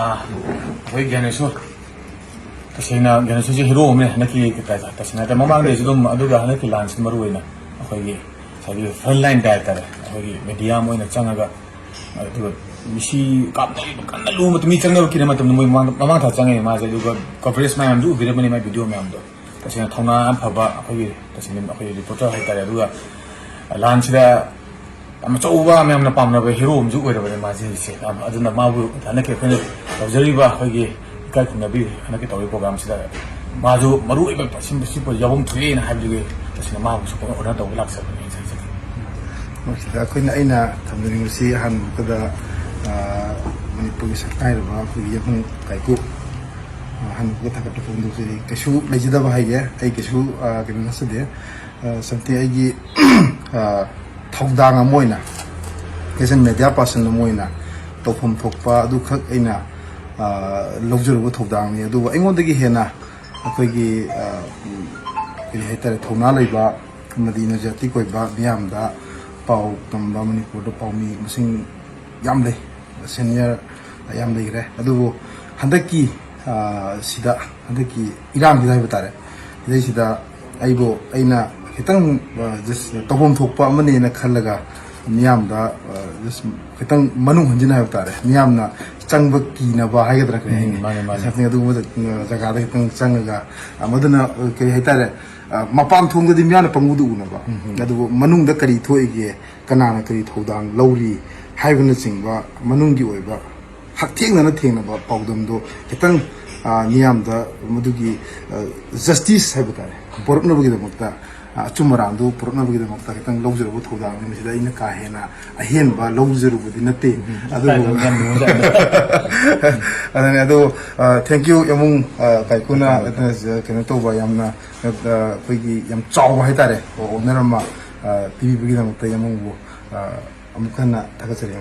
ꯑꯩꯈꯣꯏ ꯒ꯭ꯌꯥꯅꯦꯁꯣꯔ ꯇꯁꯦꯡꯅ ꯒ꯭ꯌꯥꯅꯦꯁꯣꯔꯁꯦ ꯍꯦꯔꯣ ꯑꯃꯅꯦ ꯍꯟꯗꯛꯀꯤ ꯇꯁꯦꯡꯅ ꯃꯃꯥꯡꯗꯩꯁꯨ ꯑꯗꯨꯝ ꯑꯗꯨꯒ ꯍꯟꯗꯛꯀꯤ ꯂꯥꯟꯁꯤꯅ ꯃꯔꯨ ꯑꯣꯏꯅ ꯑꯩꯈꯣꯏꯒꯤ ꯉꯁꯥꯏꯒꯤ ꯐ꯭ꯔꯟ ꯂꯥꯏꯟ ꯍꯥꯏꯇꯥꯔꯦ ꯑꯩꯈꯣꯏꯒꯤ ꯃꯦꯗꯤꯌꯥ ꯑꯣꯏꯅ ꯆꯪꯉꯒ ꯑꯗꯨꯒ ꯃꯤꯁꯤ ꯀꯥꯞꯅꯔꯤꯕ ꯀꯟꯅ ꯂꯨꯕ ꯃꯇꯝ ꯃꯤ ꯆꯪꯅꯕ ꯀꯤꯅ ꯃꯇꯝꯗ ꯃꯣꯏ ꯃꯃꯥꯡ ꯊꯥ ꯆꯪꯉꯦ ꯃꯥꯁꯦ ꯑꯗꯨꯒ ꯀꯣꯚꯔꯦꯖ ꯃꯌꯥꯝꯁꯨ ꯎꯕꯤꯔꯝꯕꯅꯤ ꯃꯥꯏ ꯚꯤꯗꯤꯑꯣ ꯃꯌꯥꯝꯗꯣ ꯇꯁꯦꯡꯅ ꯊꯧꯅꯥ ꯌꯥꯝ ꯐꯕ ꯑꯩꯈꯣꯏꯒꯤ ꯇꯁꯦꯡꯅ ꯑꯩꯈꯣꯏꯒꯤ ꯔꯤꯄꯣꯔꯇꯔ ꯍꯥꯏꯇꯥꯔꯦ ꯑꯗꯨꯒ ꯂꯥꯟꯁꯤꯗ ꯌꯥꯝ ꯑꯆꯧꯕ ꯃꯌꯥꯝꯅ ꯄꯥꯝꯅꯕ ꯍꯦꯔꯣ ꯑꯃꯁꯨ ꯑꯣꯏꯔꯕꯅꯦ ꯃꯥꯁꯦ ꯍꯧꯖꯤꯛꯁꯦ ꯑꯗꯨꯅ ꯃꯥꯕꯨ ꯍꯟꯗꯛꯀꯤ ꯑꯩꯈꯣꯏꯅ ꯇꯧꯖꯔꯤꯕ ꯑꯩꯈꯣꯏꯒꯤ ꯏꯀꯥꯏ ꯈꯨꯝꯅꯕꯤ ꯍꯟꯗꯛꯀꯤ ꯇꯧꯔꯤꯕ ꯄ꯭ꯔꯣꯒ꯭ꯔꯥꯝꯁꯤꯗ ꯃꯥꯁꯨ ꯃꯔꯨ ꯑꯣꯏꯕ ꯁꯤꯕꯨ ꯌꯥꯎꯐꯝ ꯊꯣꯛꯑꯦꯅ ꯍꯥꯏꯕꯗꯨꯒꯤ ꯇꯁꯦꯡꯅ ꯃꯥꯕꯨꯁꯨ ꯑꯣꯔꯗꯔ ꯇꯧꯕ ꯂꯥꯛꯆꯕꯅꯦ ꯉꯁꯥꯏꯁꯦ ꯃꯁꯤꯗ ꯑꯩꯅ ꯊꯝꯖꯅꯤꯡꯕꯁꯤ ꯑꯍꯥꯟꯕꯗ ꯃꯅꯤꯄꯨꯔꯒꯤ ꯁꯛꯅꯥꯏꯔꯕ ꯑꯩꯈꯣꯏꯒꯤ ꯌꯦꯡꯐꯝ ꯀꯥꯏꯀꯨ ꯑꯍꯥꯟꯕꯗ ꯊꯥꯒꯠꯄ ꯐꯣꯡꯗꯣꯛꯆꯔꯤ ꯀꯩꯁꯨ ꯂꯩꯖꯗꯕ ꯍꯥꯏꯒꯦ ꯑꯩ ꯀꯩꯁꯨ ꯀꯩꯅꯣ ꯅꯠꯆꯗꯦ ꯁꯝꯊꯤ ꯑꯩꯒꯤ ꯊꯧꯗꯥꯡ ꯑꯃ ꯑꯣꯏꯅ ꯑꯦꯖ ꯑꯦ ꯃꯦꯗꯤꯌꯥ ꯄꯥꯔꯁꯟ ꯑꯃ ꯑꯣꯏꯅ ꯇꯧꯐꯝ ꯊꯣꯛꯄ ꯑꯗꯨꯈꯛ ꯑꯩꯅ ꯂꯧꯖꯔꯨꯕ ꯊꯧꯗꯥꯡꯅꯤ ꯑꯗꯨꯕꯨ ꯑꯩꯉꯣꯟꯗꯒꯤ ꯍꯦꯟꯅ ꯑꯩꯈꯣꯏꯒꯤ ꯀꯔꯤ ꯍꯥꯏꯇꯥꯔꯦ ꯊꯧꯅꯥ ꯂꯩꯕ ꯑꯃꯗꯤ ꯏꯅꯔꯖꯦꯇꯤꯛ ꯑꯣꯏꯕ ꯃꯤꯌꯥꯝꯗ ꯄꯥꯎ ꯇꯝꯕ ꯃꯅꯤꯄꯨꯔꯗ ꯄꯥꯎꯃꯤ ꯃꯁꯤꯡ ꯌꯥꯝ ꯂꯩ ꯁꯦꯅꯤꯌꯔ ꯌꯥꯝ ꯂꯩꯈ꯭ꯔꯦ ꯑꯗꯨꯕꯨ ꯍꯟꯗꯛꯀꯤ ꯍꯟꯗꯛꯀꯤ ꯏꯔꯥꯡꯁꯤꯗ ꯍꯥꯏꯕ ꯇꯥꯔꯦ ꯁꯤꯗꯩꯁꯤꯗ ꯑꯩꯅ ꯈꯤꯇꯪ ꯖꯁ ꯇꯧꯐꯝ ꯊꯣꯛꯄ ꯑꯃꯅꯦꯅ ꯈꯜꯂꯒ ꯃꯤꯌꯥꯝꯗ ꯖꯁ ꯈꯤꯇꯪ ꯃꯅꯨꯡ ꯍꯟꯖꯤꯟ ꯍꯥꯏꯕ ꯇꯥꯔꯦ ꯃꯤꯌꯥꯝꯅ ꯆꯪꯕ ꯀꯤꯅꯕ ꯍꯥꯏꯒꯗ꯭ꯔꯥ ꯀꯔꯤ ꯍꯥꯏꯅꯤ ꯑꯗꯨꯒꯨꯝꯕ ꯖꯒꯥꯗ ꯈꯤꯇꯪ ꯆꯪꯉꯒ ꯃꯗꯨꯅ ꯀꯔꯤ ꯍꯥꯏꯇꯥꯔꯦ ꯃꯄꯥꯟ ꯊꯣꯡꯗꯗꯤ ꯃꯤꯌꯥꯝꯅ ꯄꯪꯎꯗ ꯎꯅꯕ ꯑꯗꯨꯕꯨ ꯃꯅꯨꯡꯗ ꯀꯔꯤ ꯊꯣꯛꯏꯒꯦ ꯀꯅꯥꯅ ꯀꯔꯤ ꯊꯧꯗꯥꯡ ꯂꯧꯔꯤ ꯍꯥꯏꯕꯅꯆꯤꯡꯕ ꯃꯅꯨꯡꯒꯤ ꯑꯣꯏꯕ ꯍꯛꯊꯦꯡꯅꯅ ꯊꯦꯡꯅꯕ ꯄꯥꯎꯗꯝꯗꯣ ꯈꯤꯇꯪ ꯃꯤꯌꯥꯝꯗ ꯃꯗꯨꯒꯤ ꯖꯁꯇꯤꯁ ꯍꯥꯏꯕ ꯇꯥꯔꯦ ꯄꯨꯔꯛꯅꯕꯒꯤꯗꯃꯛꯇ ꯑꯆꯨꯝ ꯑꯔꯥꯟꯗꯨ ꯄꯨꯔꯛꯅꯕꯒꯤꯗꯃꯛꯇ ꯈꯤꯇꯪ ꯂꯧꯖꯔꯨꯕ ꯊꯧꯗꯥꯡꯅꯤ ꯃꯁꯤꯗ ꯑꯩꯅ ꯀꯥ ꯍꯦꯟꯅ ꯑꯍꯦꯟꯕ ꯂꯧꯖꯔꯨꯕꯗꯤ ꯅꯠꯇꯦ ꯑꯗꯨꯕꯨ ꯑꯗꯨꯅꯦ ꯑꯗꯣ ꯊꯦꯡꯛ ꯌꯨ ꯌꯥꯃꯨꯡ ꯀꯥꯏꯀꯨꯅ ꯀꯩꯅꯣ ꯇꯧꯕ ꯌꯥꯝꯅ ꯑꯩꯈꯣꯏꯒꯤ ꯌꯥꯝ ꯆꯥꯎꯕ ꯍꯥꯏꯇꯥꯔꯦ ꯑꯣꯅꯔ ꯑꯃ ꯄꯤꯕꯤꯕꯒꯤꯗꯃꯛꯇ ꯌꯥꯃꯨꯡꯕꯨ ꯑꯃꯨꯛ ꯍꯟꯅ ꯊꯥꯒꯠꯆꯔꯤ꯫